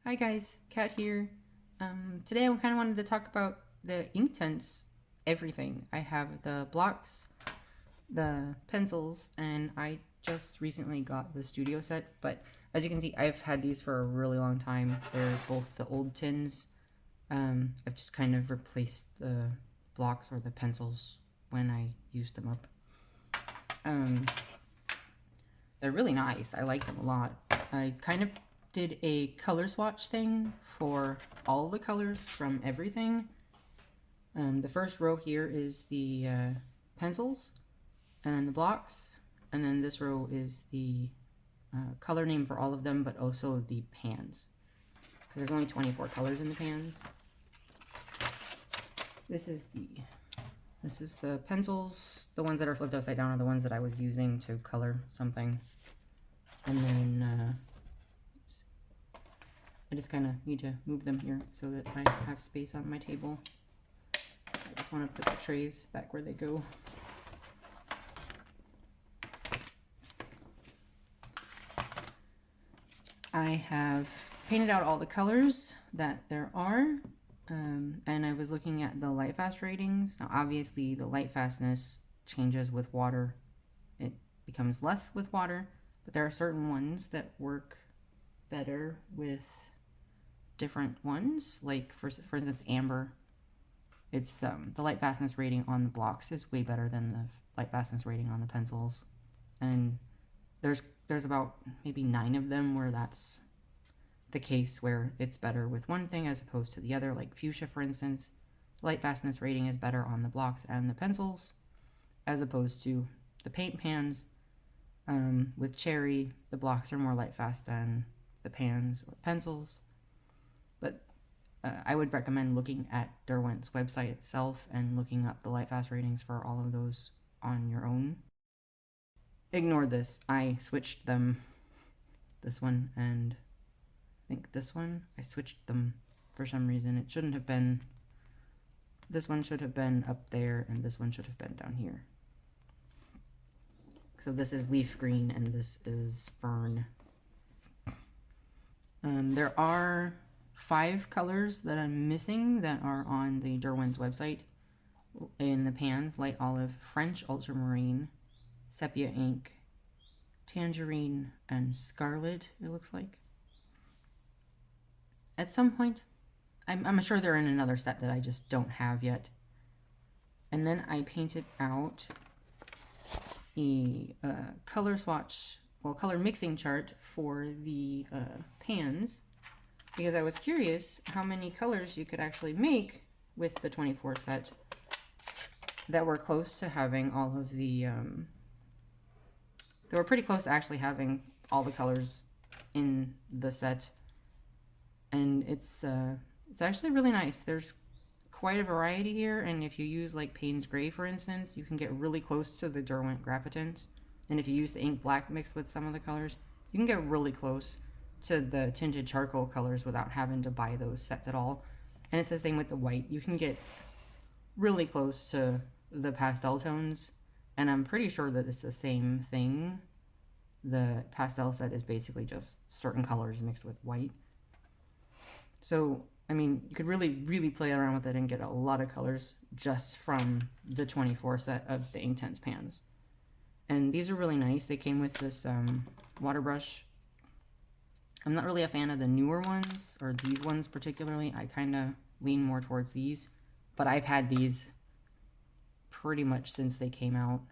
Hi guys, Kat here. Today I kind of wanted to talk about the Inktense everything. I have the blocks, the pencils, and I just recently got the studio set, but as you can see, I've had these for a really long time. They're both the old tins. I've just kind of replaced the blocks or the pencils when I used them up. They're really nice. I like them a lot. I kind of did a color swatch thing for all the colors from everything. The first row here is the pencils, and then the blocks, and then this row is the color name for all of them, but also the pans. There's only 24 colors in the pans. This is the pencils. The ones that are flipped upside down are the ones that I was using to color something. And then I just kind of need to move them here so that I have space on my table. I just want to put the trays back where they go. I have painted out all the colors that there are, and I was looking at the light fast ratings. Now obviously the light fastness changes with water. It becomes less with water, but there are certain ones that work better with different ones. Like for instance, amber. It's the light fastness rating on the blocks is way better than the light fastness rating on the pencils, and there's about maybe 9 of them where that's the case, where it's better with one thing as opposed to the other. Like fuchsia, for instance, light fastness rating is better on the blocks and the pencils as opposed to the paint pans. With cherry, the blocks are more light fast than the pans or pencils. But I would recommend looking at Derwent's website itself and looking up the light fast ratings for all of those on your own. Ignore this. I switched them. This one and I think this one. I switched them for some reason. It shouldn't have been. This one should have been up there and this one should have been down here. So this is leaf green and this is fern. There are 5 colors that I'm missing that are on the Derwent's website in the pans: light olive, French ultramarine, sepia ink, tangerine, and scarlet, it looks like. At some point, I'm sure they're in another set that I just don't have yet. And then I painted out a color swatch, color mixing chart for the pans, because I was curious how many colors you could actually make with the 24 set that were close to having all of the, they were pretty close to actually having all the colors in the set. And it's actually really nice. There's quite a variety here, and if you use like Payne's Gray, for instance, you can get really close to the Derwent Graphitint. And if you use the ink black mixed with some of the colors, you can get really close to the tinted charcoal colors without having to buy those sets at all. And it's the same with the white. You can get really close to the pastel tones, and I'm pretty sure that it's the same thing. The pastel set is basically just certain colors mixed with white. So, I mean, you could really, really play around with it and get a lot of colors just from the 24 set of the Inktense pans. And these are really nice. They came with this water brush. I'm not really a fan of the newer ones, or these ones particularly. I kind of lean more towards these. But I've had these pretty much since they came out.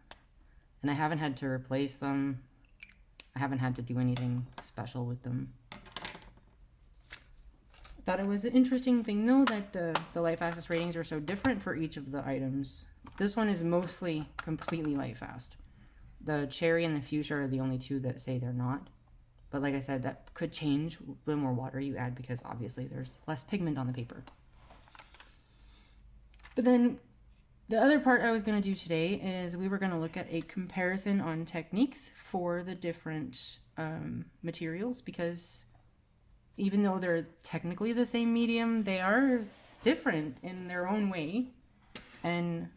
And I haven't had to replace them. I haven't had to do anything special with them. Thought it was an interesting thing though that the light fastness ratings are so different for each of the items. This one is mostly completely light fast. The cherry and the fuchsia are the only 2 that say they're not. But like I said, that could change the more water you add, because obviously there's less pigment on the paper. But then the other part I was going to do today is we were going to look at a comparison on techniques for the different materials, because even though they're technically the same medium, they are different in their own way, and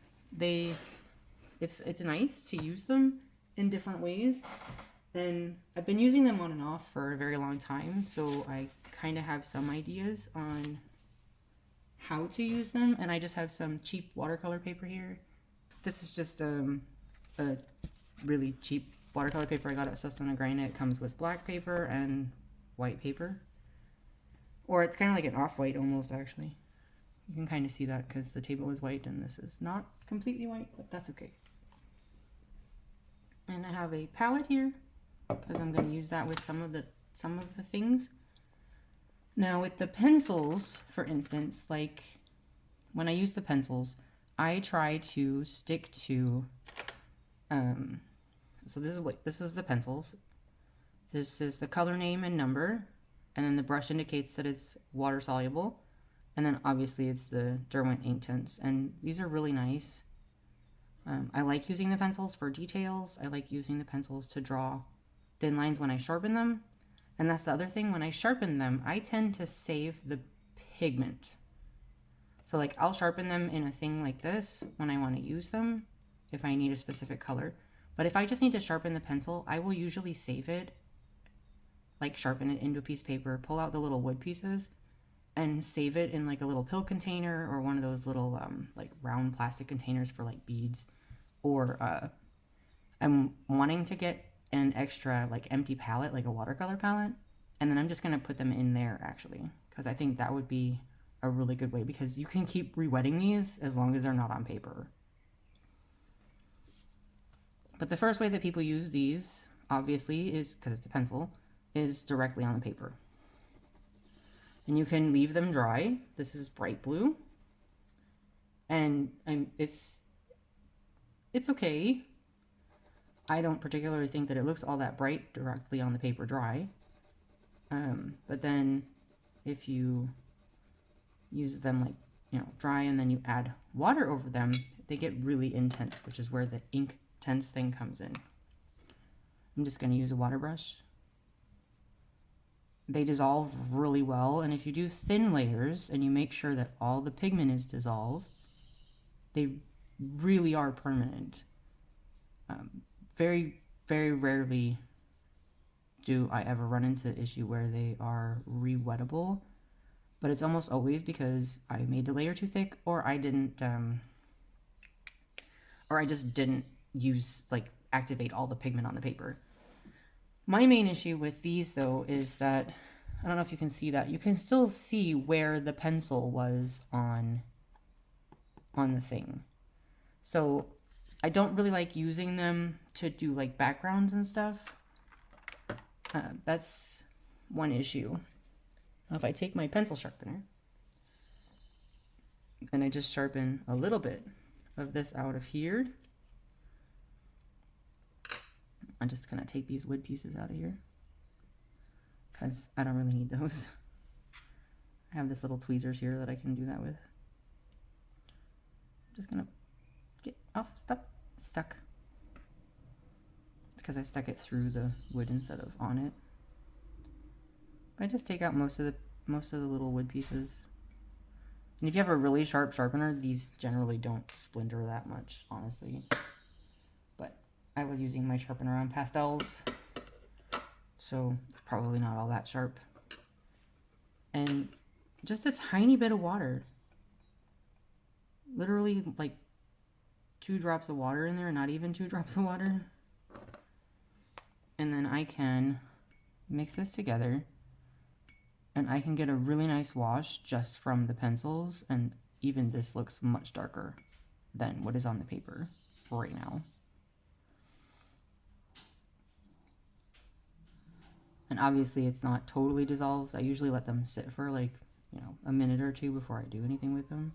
it's nice to use them in different ways. And I've been using them on and off for a very long time, so I kind of have some ideas on how to use them. And I just have some cheap watercolor paper here. This is just a really cheap watercolor paper I got at Sostana Graina. It comes with black paper and white paper. Or it's kind of like an off-white almost, actually. You can kind of see that because the table is white and this is not completely white, but that's okay. And I have a palette here because I'm going to use that with some of the things. Now with the pencils, for instance, like when I use the pencils, I try to stick to, so this is the pencils. This is the color name and number, and then the brush indicates that it's water soluble. And then obviously it's the Derwent Inktense, and these are really nice. I like using the pencils for details. I like using the pencils to draw thin lines when I sharpen them. And that's the other thing, when I sharpen them, I tend to save the pigment. So like I'll sharpen them in a thing like this when I want to use them, if I need a specific color. But if I just need to sharpen the pencil, I will usually save it, like sharpen it into a piece of paper, pull out the little wood pieces, and save it in like a little pill container or one of those little like round plastic containers for like beads. Or I'm wanting to get an extra like empty palette, like a watercolor palette, and then I'm just going to put them in there actually, because I think that would be a really good way, because you can keep re-wetting these as long as they're not on paper. But the first way that people use these, obviously, is because it's a pencil, is directly on the paper. And you can leave them dry. This is bright blue. And it's okay. I don't particularly think that it looks all that bright directly on the paper dry. But then if you use them like, dry and then you add water over them, they get really intense, which is where the Inktense thing comes in. I'm just going to use a water brush. They dissolve really well, and if you do thin layers and you make sure that all the pigment is dissolved, they really are permanent. Very, very rarely do I ever run into the issue where they are re-wettable, but it's almost always because I made the layer too thick, or I didn't, or I just didn't activate all the pigment on the paper. My main issue with these, though, is that, I don't know if you can see that, you can still see where the pencil was on the thing. So I don't really like using them to do like backgrounds and stuff. That's one issue. Now, if I take my pencil sharpener and I just sharpen a little bit of this out of here, I'm just going to take these wood pieces out of here because I don't really need those. I have this little tweezers here that I can do that with. I'm just going to get off, stuck. It's because I stuck it through the wood instead of on it. I just take out most of the little wood pieces. And if you have a really sharp sharpener, these generally don't splinter that much, honestly. But I was using my sharpener on pastels, so it's probably not all that sharp. And just a tiny bit of water. Literally like 2 drops of water in there, not even 2 drops of water. And then I can mix this together, and I can get a really nice wash just from the pencils, and even this looks much darker than what is on the paper right now. And obviously it's not totally dissolved. I usually let them sit for like, a minute or 2 before I do anything with them.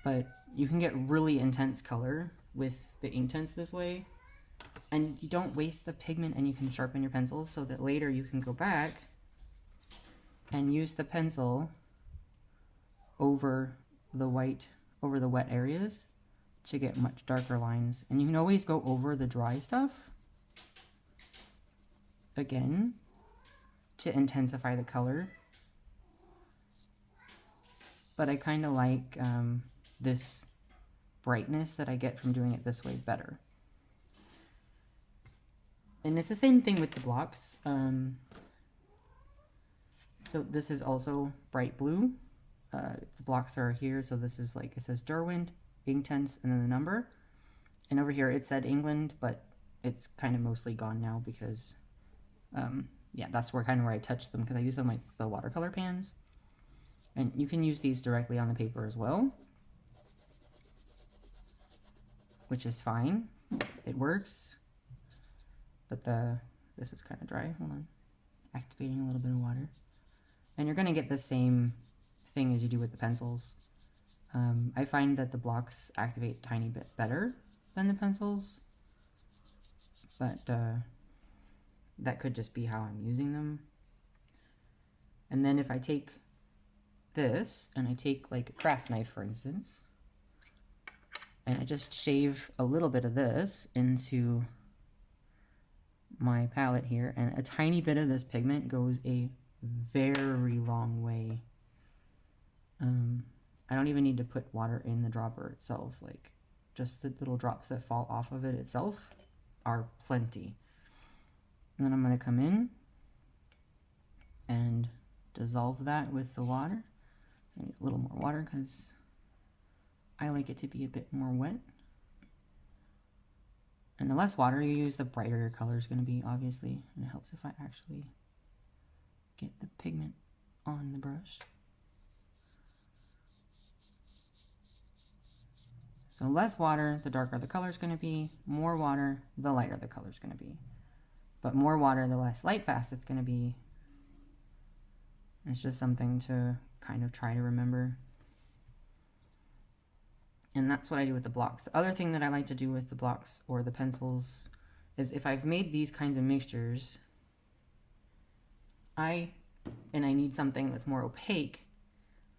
But you can get really intense color with the Inktense this way. And you don't waste the pigment, and you can sharpen your pencils so that later you can go back and use the pencil over the wet areas to get much darker lines. And you can always go over the dry stuff again to intensify the color. But I kind of like this brightness that I get from doing it this way better. And it's the same thing with the blocks. So this is also bright blue. The blocks are here, so this is like, it says Derwent Inktense and then the number. And over here it said England, but it's kind of mostly gone now because, yeah, that's where I touched them because I use them like the watercolor pans. And you can use these directly on the paper as well, which is fine. It works. But this is kind of dry. Hold on. Activating a little bit of water. And you're going to get the same thing as you do with the pencils. I find that the blocks activate a tiny bit better than the pencils. But that could just be how I'm using them. And then if I take this and I take like a craft knife, for instance, and I just shave a little bit of this into my palette here, and a tiny bit of this pigment goes a very long way. I don't even need to put water in the dropper itself. Like, just the little drops that fall off of it itself are plenty. And then I'm going to come in and dissolve that with the water. I need a little more water because I like it to be a bit more wet. And the less water you use, the brighter your color is going to be, obviously. And it helps if I actually get the pigment on the brush. So less water, the darker the color is going to be. More water, the lighter the color is going to be. But more water, the less light fast it's going to be. It's just something to kind of try to remember. And that's what I do with the blocks. The other thing that I like to do with the blocks or the pencils is if I've made these kinds of mixtures, I need something that's more opaque,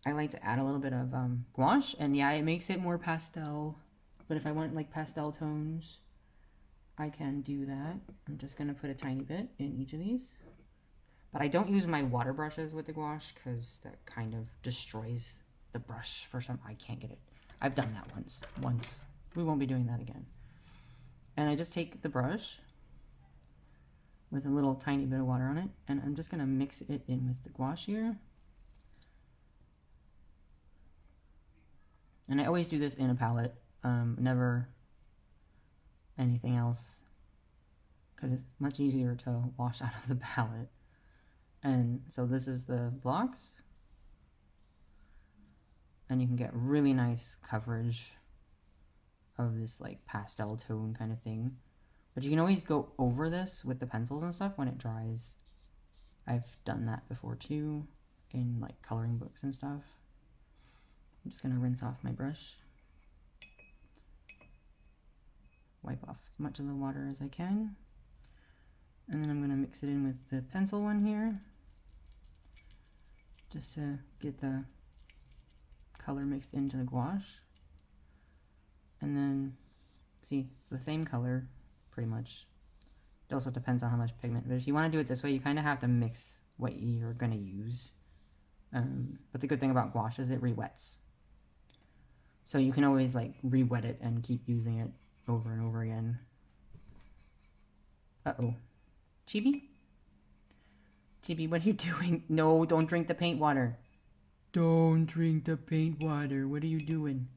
I like to add a little bit of gouache. And yeah, it makes it more pastel. But if I want like pastel tones, I can do that. I'm just going to put a tiny bit in each of these. But I don't use my water brushes with the gouache because that kind of destroys the brush for some. I can't get it. I've done that once. We won't be doing that again. And I just take the brush with a little tiny bit of water on it, and I'm just going to mix it in with the gouache here. And I always do this in a palette, never anything else, because it's much easier to wash out of the palette. And so this is the blocks, and you can get really nice coverage of this like pastel tone kind of thing. But you can always go over this with the pencils and stuff when it dries. I've done that before too, in like coloring books and stuff. I'm just going to rinse off my brush. Wipe off as much of the water as I can. And then I'm going to mix it in with the pencil one here, just to get the color mixed into the gouache. And then, see, it's the same color, pretty much. It also depends on how much pigment. But if you want to do it this way, you kind of have to mix what you're going to use. But the good thing about gouache is it re-wets. So you can always like re-wet it and keep using it over and over again. Uh-oh. Chibi? Chibi, what are you doing? No, don't drink the paint water. Don't drink the paint water. What are you doing?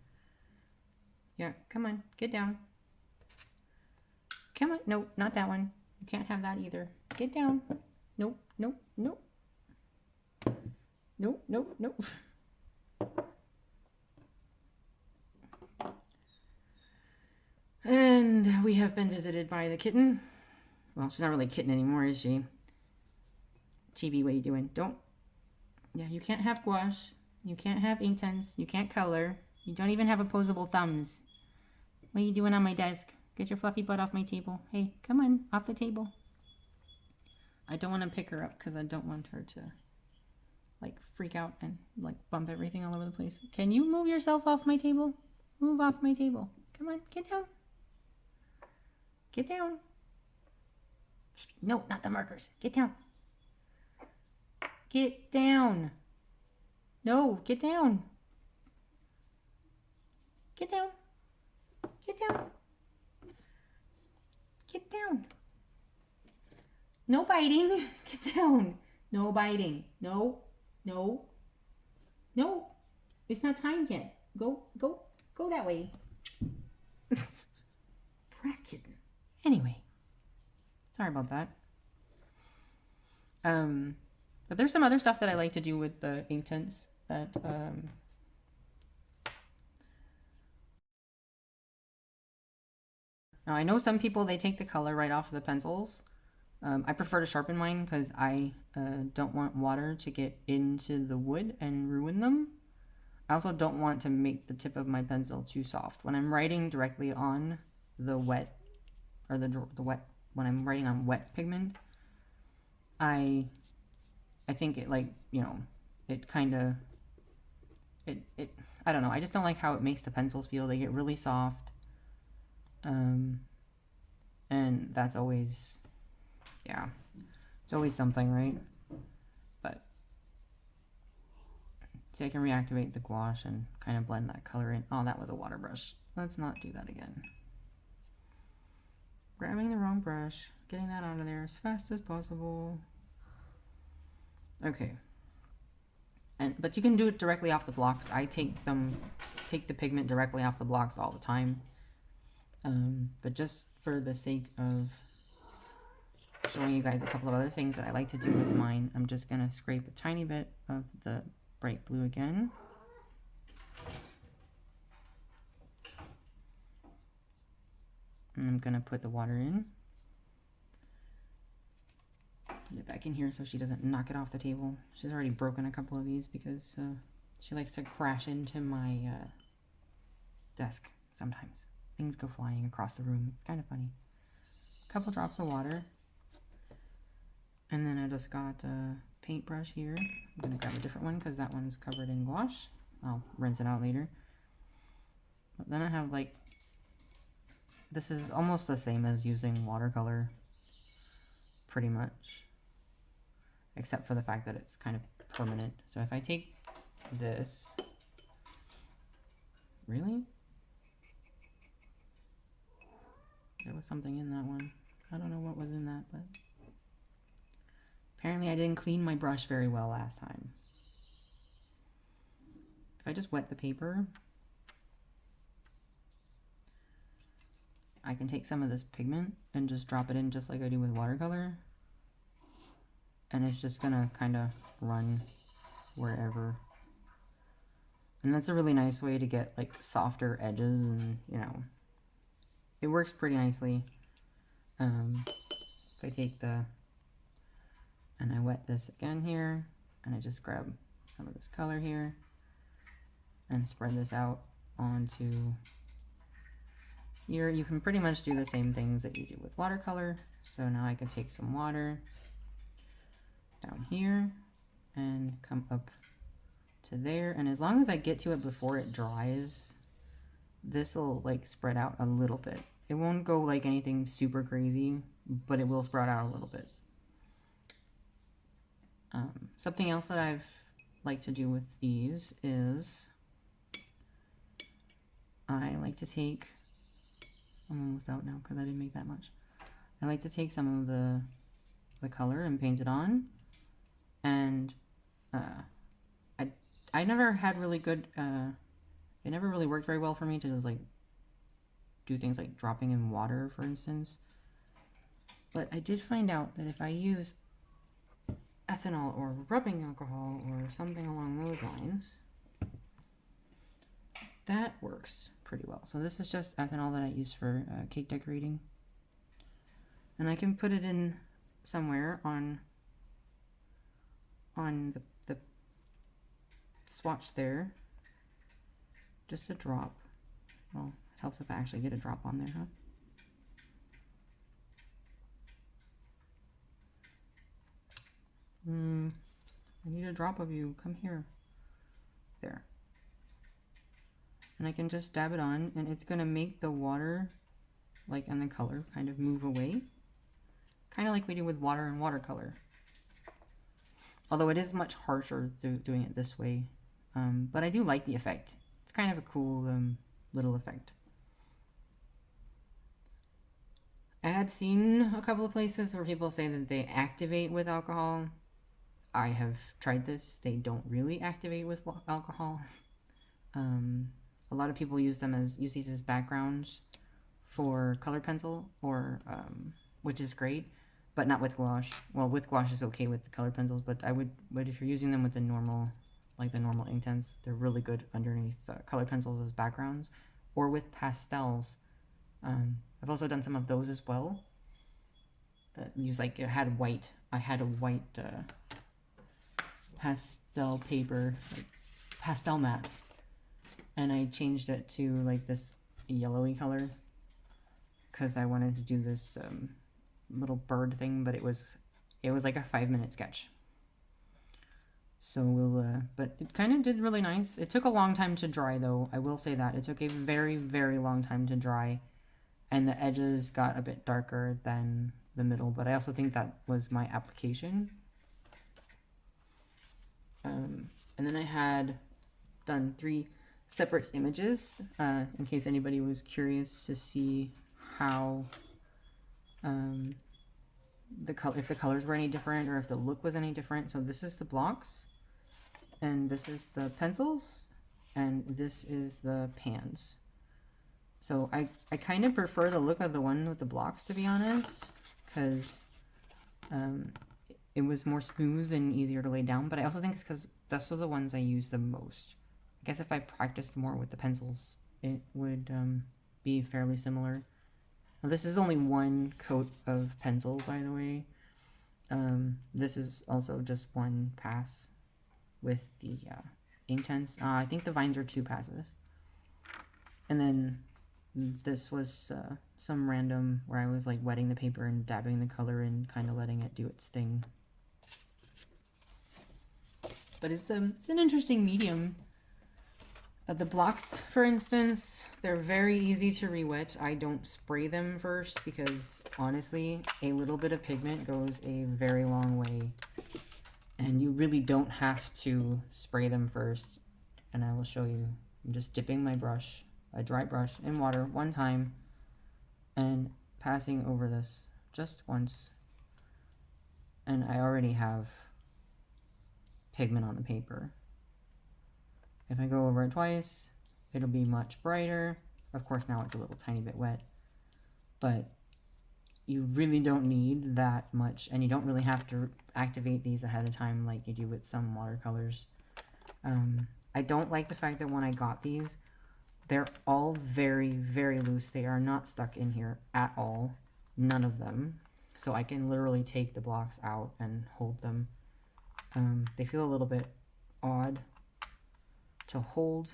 Yeah, come on. Get down. Come on. No, not that one. You can't have that either. Get down. Nope, nope, nope. Nope, nope, nope. And we have been visited by the kitten. Well, she's not really a kitten anymore, is she? Chibi, what are you doing? Don't. Yeah, you can't have gouache. You can't have Inktense. You can't color. You don't even have opposable thumbs. What are you doing on my desk? Get your fluffy butt off my table. Hey, come on, off the table. I don't want to pick her up because I don't want her to like freak out and like bump everything all over the place. Can you move yourself off my table? Move off my table. Come on, get down. Get down. No, not the markers. Get down. Get down. No, get down. Get down. Get down. Get down. No biting. Get down. No biting. No. No. No. It's not time yet. Go. Go. Go that way. Brat kitten. Anyway. Sorry about that. But there's some other stuff that I like to do with the Inktense that now I know some people they take the color right off of the pencils. I prefer to sharpen mine because I don't want water to get into the wood and ruin them. I also don't want to make the tip of my pencil too soft. When I'm writing directly on the wet, or the wet, when I'm writing on wet pigment, I think it like, you know, it kind of, it, I don't know, I just don't like how it makes the pencils feel. They get really soft. And that's always, yeah, it's always something, right? But see, I can reactivate the gouache and kind of blend that color in. Oh, that was a water brush. Let's not do that again. Grabbing the wrong brush, getting that out of there as fast as possible. Okay. But you can do it directly off the blocks. I take the pigment directly off the blocks all the time. But just for the sake of showing you guys a couple of other things that I like to do with mine, I'm just gonna scrape a tiny bit of the bright blue again. And I'm gonna put the water in. Put it back in here so she doesn't knock it off the table. She's already broken a couple of these because she likes to crash into my desk sometimes. Things go flying across the room. It's kind of funny. A couple drops of water. And then I just got a paintbrush here. I'm going to grab a different one because that one's covered in gouache. I'll rinse it out later. But then I have like, this is almost the same as using watercolor, pretty much. Except for the fact that it's kind of permanent. So if I take this, really? There was something in that one. I don't know what was in that, but apparently I didn't clean my brush very well last time. If I just wet the paper, I can take some of this pigment and just drop it in just like I do with watercolor. And it's just gonna kind of run wherever. And that's a really nice way to get like softer edges, and you know, it works pretty nicely. If I take and I wet this again here, and I just grab some of this color here and spread this out onto here. You can pretty much do the same things that you do with watercolor. So now I can take some water down here and come up to there, and as long as I get to it before it dries, this will like spread out a little bit. It won't go like anything super crazy, but it will spread out a little bit. Something else that I've liked to do with these is I like to take, I'm almost out now because I didn't make that much. I like to take some of the color and paint it on, and I never had really good, it never really worked very well for me to just like do things like dropping in water, for instance. But I did find out that if I use ethanol or rubbing alcohol or something along those lines, that works pretty well. So this is just ethanol that I use for cake decorating. And I can put it in somewhere on the swatch there. Just a drop. Well, it helps if I actually get a drop on there, huh? I need a drop of you. Come here. There. And I can just dab it on, and it's going to make the water, like, and the color kind of move away. Kind of like we do with water and watercolor. Although it is much harsher doing it this way. But I do like the effect. It's kind of a cool little effect. I had seen a couple of places where people say that they activate with alcohol. I have tried this. They don't really activate with alcohol. Um, a lot of people use these as backgrounds for color pencil, or which is great, but not with gouache. Well, with gouache is okay with the color pencils, but but if you're using them with the normal, like the normal Inktense, they're really good underneath color pencils as backgrounds, or with pastels. I've also done some of those as well. Use like I had a white pastel paper, like pastel matte, and I changed it to like this yellowy color because I wanted to do this little bird thing, but it was like a 5-minute sketch. So but it kind of did really nice. It took a long time to dry though. I will say that it took a very, very long time to dry, and the edges got a bit darker than the middle, but I also think that was my application. And then I had done 3 separate images in case anybody was curious to see how if the colors were any different or if the look was any different. So this is the blocks, and this is the pencils, and this is the pans. So I kind of prefer the look of the one with the blocks, to be honest, because it was more smooth and easier to lay down, but I also think it's because those are the ones I use the most. I guess if I practiced more with the pencils, it would be fairly similar. Now, this is only 1 coat of pencil, by the way. This is also just 1 pass with the Inktense. I think the vines are 2 passes. And then this was some random where I was like wetting the paper and dabbing the color and kind of letting it do its thing. But it's an interesting medium. The blocks, for instance, they're very easy to re-wet. I don't spray them first because, honestly, a little bit of pigment goes a very long way. And you really don't have to spray them first. And I will show you. I'm just dipping my brush, a dry brush, in water 1 time and passing over this just once. And I already have pigment on the paper. If I go over it twice, it'll be much brighter. Of course, now it's a little tiny bit wet, but you really don't need that much, and you don't really have to activate these ahead of time like you do with some watercolors. I don't like the fact that when I got these, they're all very, very loose. They are not stuck in here at all. None of them. So I can literally take the blocks out and hold them. They feel a little bit odd to hold,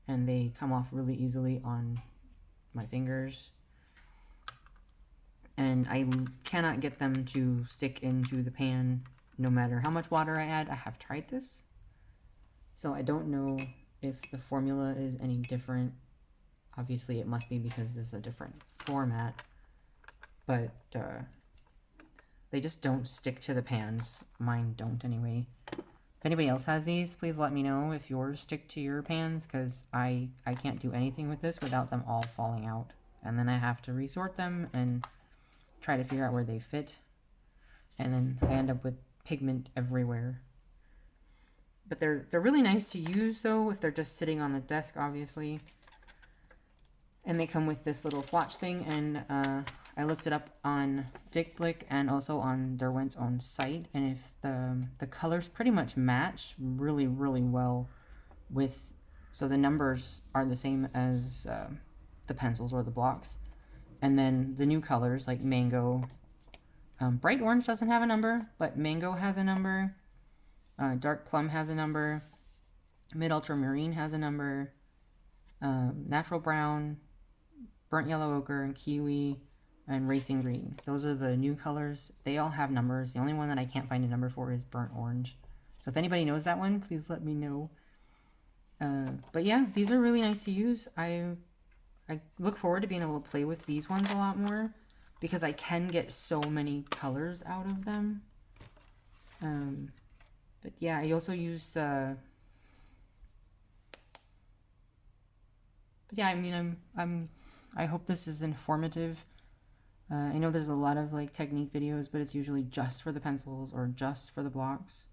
and they come off really easily on my fingers, and I cannot get them to stick into the pan no matter how much water I add. I have tried this, so I don't know if the formula is any different. Obviously it must be because this is a different format, but they just don't stick to the pans. Mine don't anyway. If anybody else has these, please let me know if yours stick to your pans, because I can't do anything with this without them all falling out. And then I have to resort them and try to figure out where they fit. And then I end up with pigment everywhere. But they're really nice to use, though, if they're just sitting on the desk, obviously. And they come with this little swatch thing, and I looked it up on DickBlick and also on Derwent's own site, and if the colors pretty much match really, really well with, so the numbers are the same as the pencils or the blocks, and then the new colors like mango, bright orange doesn't have a number, but mango has a number, dark plum has a number, mid ultramarine has a number, natural brown, burnt yellow ochre, and kiwi, and racing green. Those are the new colors. They all have numbers. The only one that I can't find a number for is burnt orange. So if anybody knows that one, please let me know. But yeah, these are really nice to use. I look forward to being able to play with these ones a lot more, because I can get so many colors out of them. But yeah, I also use but yeah, I mean, I hope this is informative. I know there's a lot of like technique videos, but it's usually just for the pencils or just for the blocks.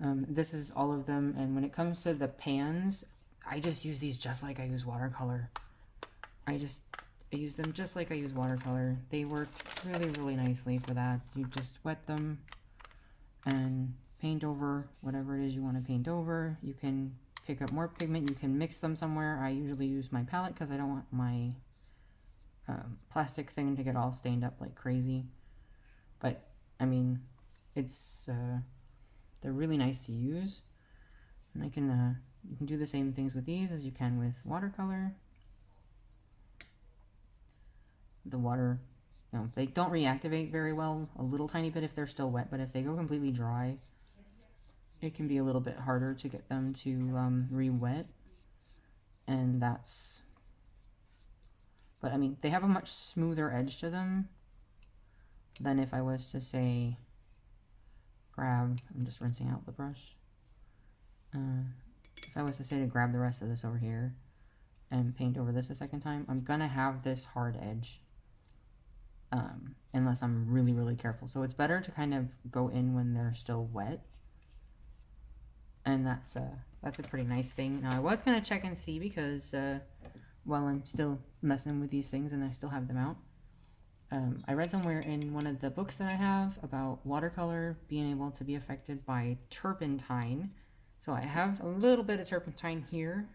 This is all of them, and when it comes to the pans, I just use these just like I use watercolor. I use them just like I use watercolor. They work really, really nicely for that. You just wet them and paint over whatever it is you want to paint over. You can pick up more pigment. You can mix them somewhere. I usually use my palette because I don't want my plastic thing to get all stained up like crazy. But I mean, it's they're really nice to use, and you can do the same things with these as you can with watercolor. The water, you know, they don't reactivate very well, a little tiny bit if they're still wet, but if they go completely dry, it can be a little bit harder to get them to re-wet, and that's, but I mean, they have a much smoother edge to them than if I was to say grab, I'm just rinsing out the brush, if I was to say to grab the rest of this over here and paint over this a second time, I'm gonna have this hard edge, unless I'm really, really careful. So it's better to kind of go in when they're still wet, and that's a pretty nice thing. Now I was gonna check and see because while I'm still messing with these things and I still have them out, I read somewhere in one of the books that I have about watercolor being able to be affected by turpentine. So I have a little bit of turpentine here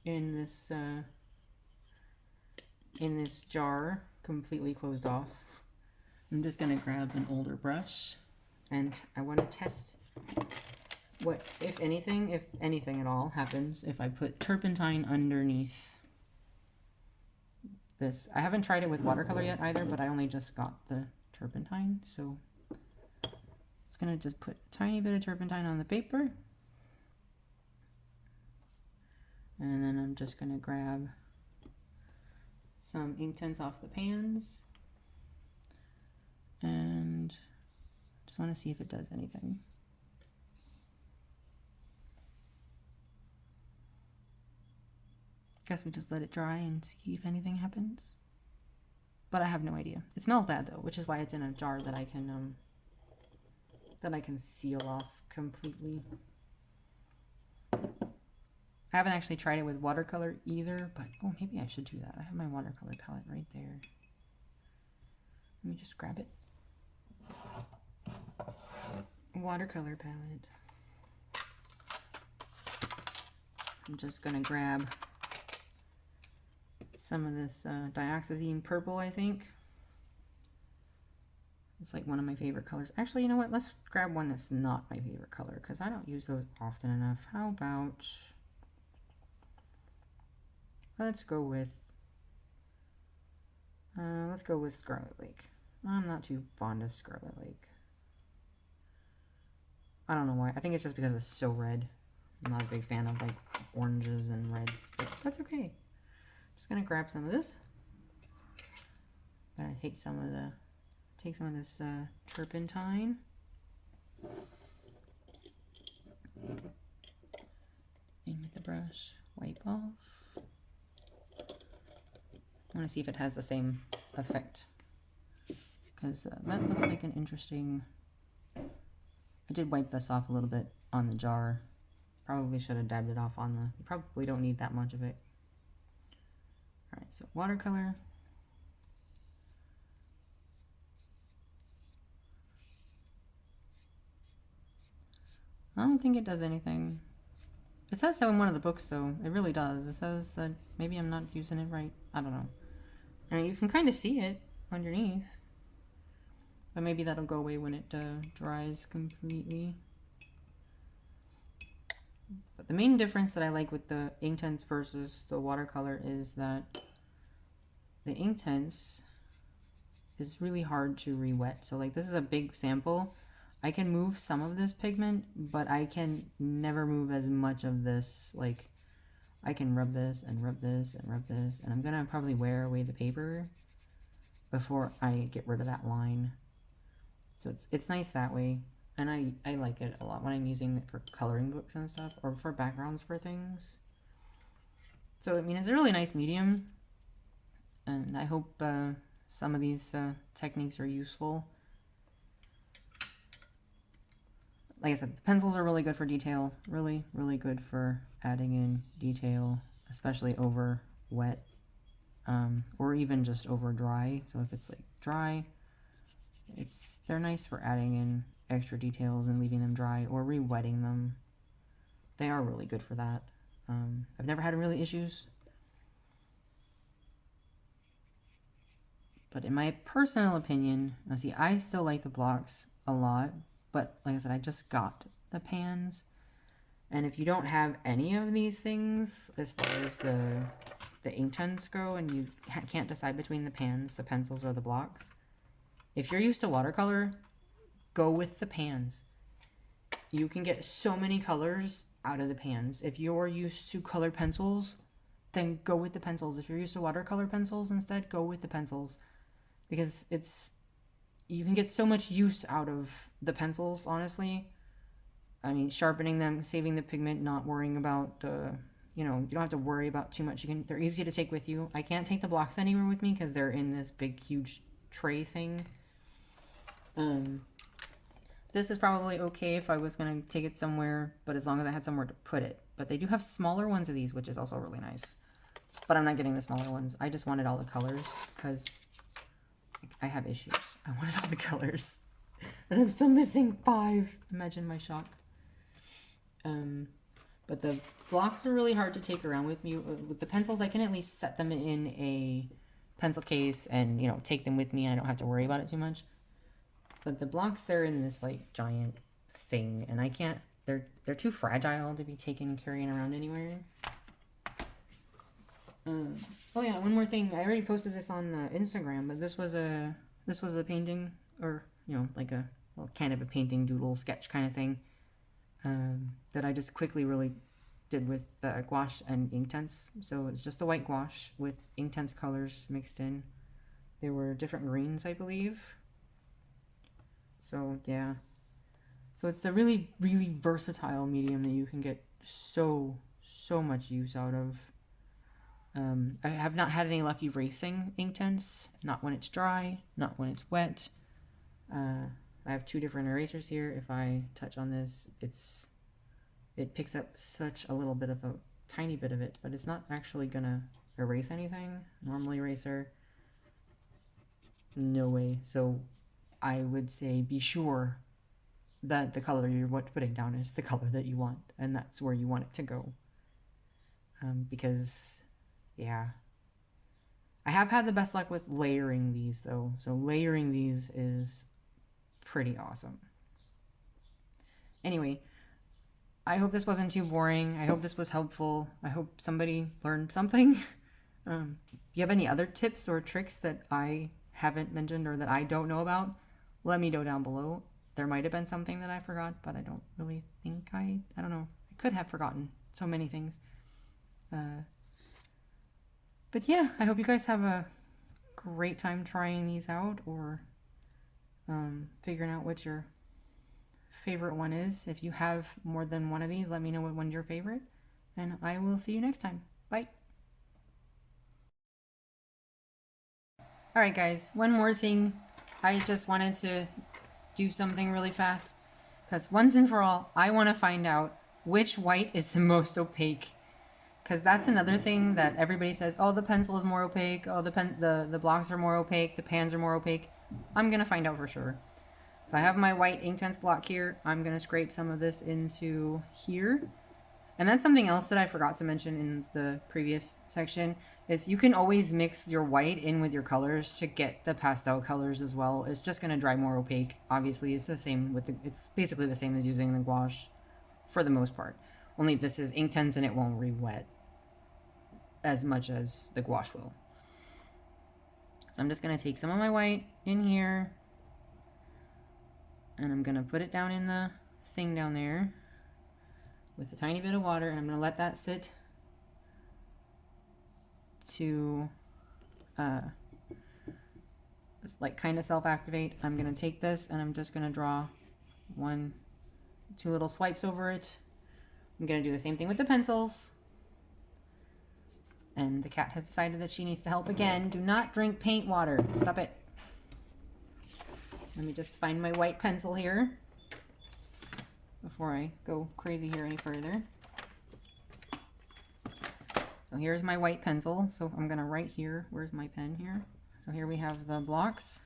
in this jar, completely closed off. I'm just gonna grab an older brush, and I want to test what, if anything at all happens if I put turpentine underneath this. I haven't tried it with watercolor yet either, but I only just got the turpentine, so it's gonna just put a tiny bit of turpentine on the paper, and then I'm just gonna grab some Inktense off the pans, and just want to see if it does anything. Guess we just let it dry and see if anything happens. But I have no idea. It smells bad though, which is why it's in a jar that I can seal off completely. I haven't actually tried it with watercolor either, but oh, maybe I should do that. I have my watercolor palette right there. Let me just grab it. Watercolor palette. I'm just gonna grab some of this dioxazine purple, I think. It's like one of my favorite colors. Actually, you know what? Let's grab one that's not my favorite color because I don't use those often enough. How about, let's go with Scarlet Lake. I'm not too fond of Scarlet Lake. I don't know why. I think it's just because it's so red. I'm not a big fan of like oranges and reds, but that's okay. Just gonna grab some of this. I'm gonna take some of this turpentine. In with the brush, wipe off. I want to see if it has the same effect, because that looks like an interesting. I did wipe this off a little bit on the jar. Probably should have dabbed it off on the. You probably don't need that much of it. All right, so watercolor. I don't think it does anything. It says so in one of the books, though. It really does. It says that maybe I'm not using it right. I don't know. I mean, you can kind of see it underneath. But maybe that'll go away when it dries completely. But the main difference that I like with the Inktense versus the watercolor is that the Inktense is really hard to re-wet. So like this is a big sample. I can move some of this pigment, but I can never move as much of this. Like I can rub this and rub this and rub this, and I'm gonna probably wear away the paper before I get rid of that line. So it's nice that way, and I like it a lot when I'm using it for coloring books and stuff, or for backgrounds for things. So I mean, it's a really nice medium, and I hope some of these techniques are useful. Like I said, the pencils are really good for detail. Really, really good for adding in detail, especially over wet, or even just over dry. So if it's like dry, they're nice for adding in extra details and leaving them dry or re-wetting them. They are really good for that. I've never had really issues. But in my personal opinion, now see, I still like the blocks a lot, but like I said, I just got the pans. And if you don't have any of these things, as far as the Inktense go, and you can't decide between the pans, the pencils, or the blocks, if you're used to watercolor, go with the pans. You can get so many colors out of the pans. If you're used to colored pencils, then go with the pencils. If you're used to watercolor pencils instead, go with the pencils. Because you can get so much use out of the pencils, honestly. I mean, sharpening them, saving the pigment, not worrying about, you don't have to worry about too much. They're easy to take with you. I can't take the blocks anywhere with me because they're in this big, huge tray thing. This is probably okay if I was going to take it somewhere, but as long as I had somewhere to put it. But they do have smaller ones of these, which is also really nice. But I'm not getting the smaller ones. I just wanted all the colors because I have issues. I wanted all the colors. And I'm still missing 5. Imagine my shock. But the blocks are really hard to take around with me. With the pencils, I can at least set them in a pencil case and, take them with me. I don't have to worry about it too much. But the blocks, they're in this, like, giant thing. And I can't... They're too fragile to be taken and carrying around anywhere. Oh yeah, one more thing. I already posted this on Instagram, but this was a painting, or like a kind of a painting doodle sketch kind of thing, that I just quickly really did with gouache and Inktense. So it's just a white gouache with Inktense colors mixed in. There were different greens, I believe. So yeah, so it's a really, really versatile medium that you can get so much use out of. I have not had any luck erasing Inktense, not when it's dry, not when it's wet. I have 2 different erasers here. If I touch on this, it picks up such a little bit of a tiny bit of it, but it's not actually gonna erase anything. Normal eraser, no way. So I would say be sure that the color you're putting down is the color that you want, and that's where you want it to go. Because yeah, I have had the best luck with layering these though. So layering these is pretty awesome. Anyway, I hope this wasn't too boring. I hope this was helpful. I hope somebody learned something. If you have any other tips or tricks that I haven't mentioned or that I don't know about, let me know down below. There might have been something that I forgot, but I don't really think I don't know. I could have forgotten so many things. But yeah, I hope you guys have a great time trying these out, or figuring out what your favorite one is. If you have more than one of these, let me know what one's your favorite, and I will see you next time. Bye. Alright guys, one more thing. I just wanted to do something really fast, because once and for all, I want to find out which white is the most opaque. Because that's another thing that everybody says, oh, the pencil is more opaque, oh, the blocks are more opaque, the pans are more opaque. I'm going to find out for sure. So I have my white Inktense block here. I'm going to scrape some of this into here. And that's something else that I forgot to mention in the previous section, is you can always mix your white in with your colors to get the pastel colors as well. It's just going to dry more opaque. Obviously, it's the same with it's basically the same as using the gouache for the most part. Only this is Inktense and it won't re-wet as much as the gouache will. So I'm just going to take some of my white in here, and I'm going to put it down in the thing down there with a tiny bit of water, and I'm going to let that sit to just like kind of self-activate. I'm going to take this and I'm just going to draw 1, 2 little swipes over it. I'm going to do the same thing with the pencils. And the cat has decided that she needs to help again. Do not drink paint water. Stop it. Let me just find my white pencil here before I go crazy here any further. So here's my white pencil. So I'm going to write here. Where's my pen here? So here we have the blocks.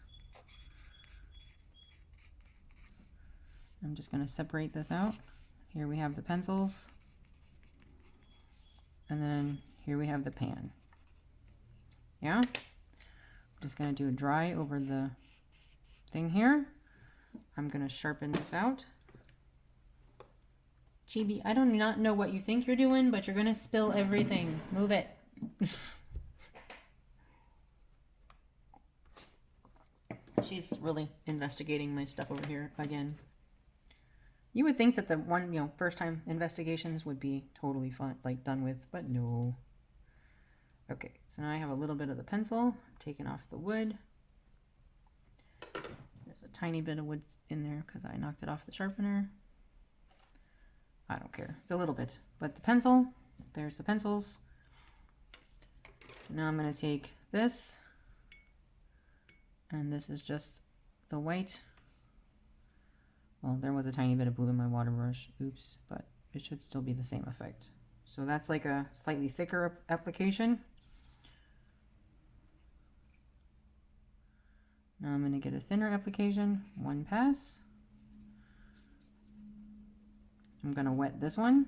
I'm just going to separate this out. Here we have the pencils. And then here we have the pan. Yeah? I'm just going to do a dry over the thing here. I'm going to sharpen this out. Chibi, I do not know what you think you're doing, but you're going to spill everything. Move it. She's really investigating my stuff over here again. You would think that the one, first time investigations would be totally fun, like done with, but no. Okay, so now I have a little bit of the pencil, taking off the wood. There's a tiny bit of wood in there because I knocked it off the sharpener. I don't care. It's a little bit. But the pencil, there's the pencils. So now I'm going to take this, and this is just the white. Well, there was a tiny bit of blue in my water brush. Oops, but it should still be the same effect. So that's like a slightly thicker application. Now I'm going to get a thinner application, one pass. I'm going to wet this one.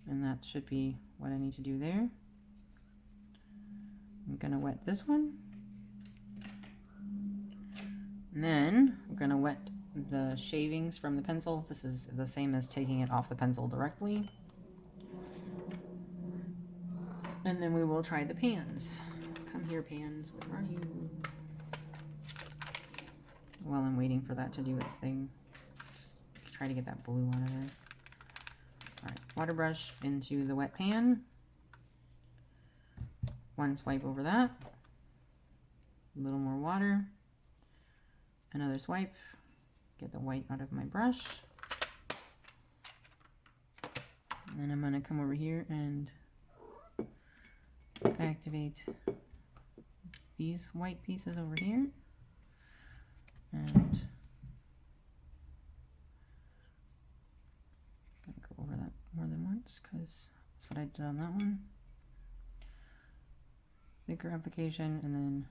And that should be what I need to do there. I'm going to wet this one. And then I'm going to wet the shavings from the pencil. This is the same as taking it off the pencil directly. And then we will try the pans. Come here, pans. Where are you? While I'm waiting for that to do its thing, just try to get that blue out of there. Alright, water brush into the wet pan. One swipe over that. A little more water. Another swipe. Get the white out of my brush. And then I'm going to come over here and activate these white pieces over here. And I'm going to go over that more than once because that's what I did on that one. Thicker application and then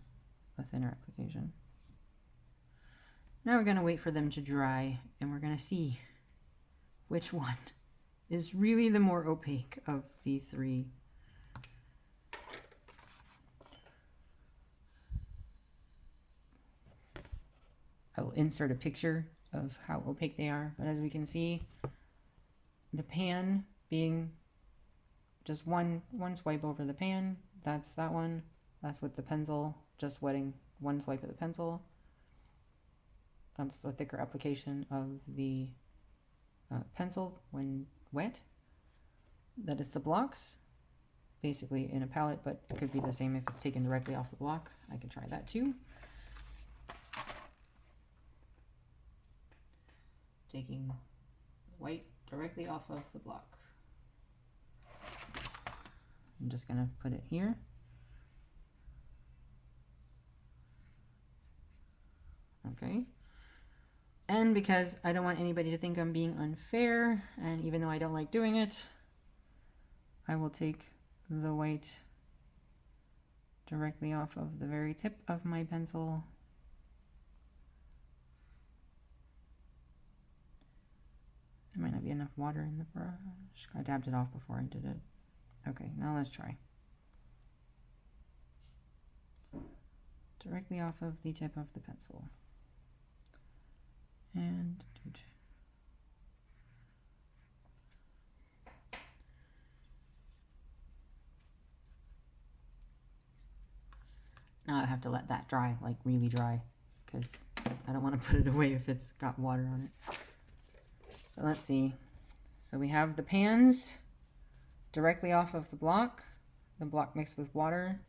a thinner application. Now we're going to wait for them to dry and we're going to see which one is really the more opaque of the three. I will insert a picture of how opaque they are, but as we can see, the pan being just one swipe over the pan, that's that one. That's with the pencil, just wetting one swipe of the pencil. That's a thicker application of the pencil when wet. That is the blocks, basically in a palette, but it could be the same if it's taken directly off the block. I could try that too. Taking white directly off of the block. I'm just going to put it here. Okay. And because I don't want anybody to think I'm being unfair, and even though I don't like doing it, I will take the white directly off of the very tip of my pencil. There might not be enough water in the brush. I dabbed it off before I did it. Okay, now let's try. Directly off of the tip of the pencil. And now I have to let that dry, like really dry, because I don't want to put it away if it's got water on it. So let's see. So we have the pans directly off of the block mixed with water.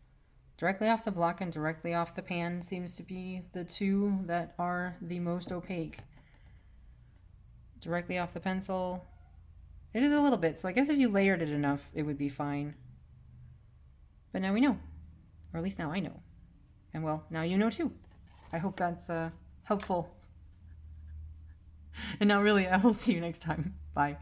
Directly off the block and directly off the pan seems to be the two that are the most opaque. Directly off the pencil, it is a little bit, so I guess if you layered it enough, it would be fine. But now we know, or at least now I know. And well, now you know too. I hope that's helpful. And now really, I will see you next time. Bye.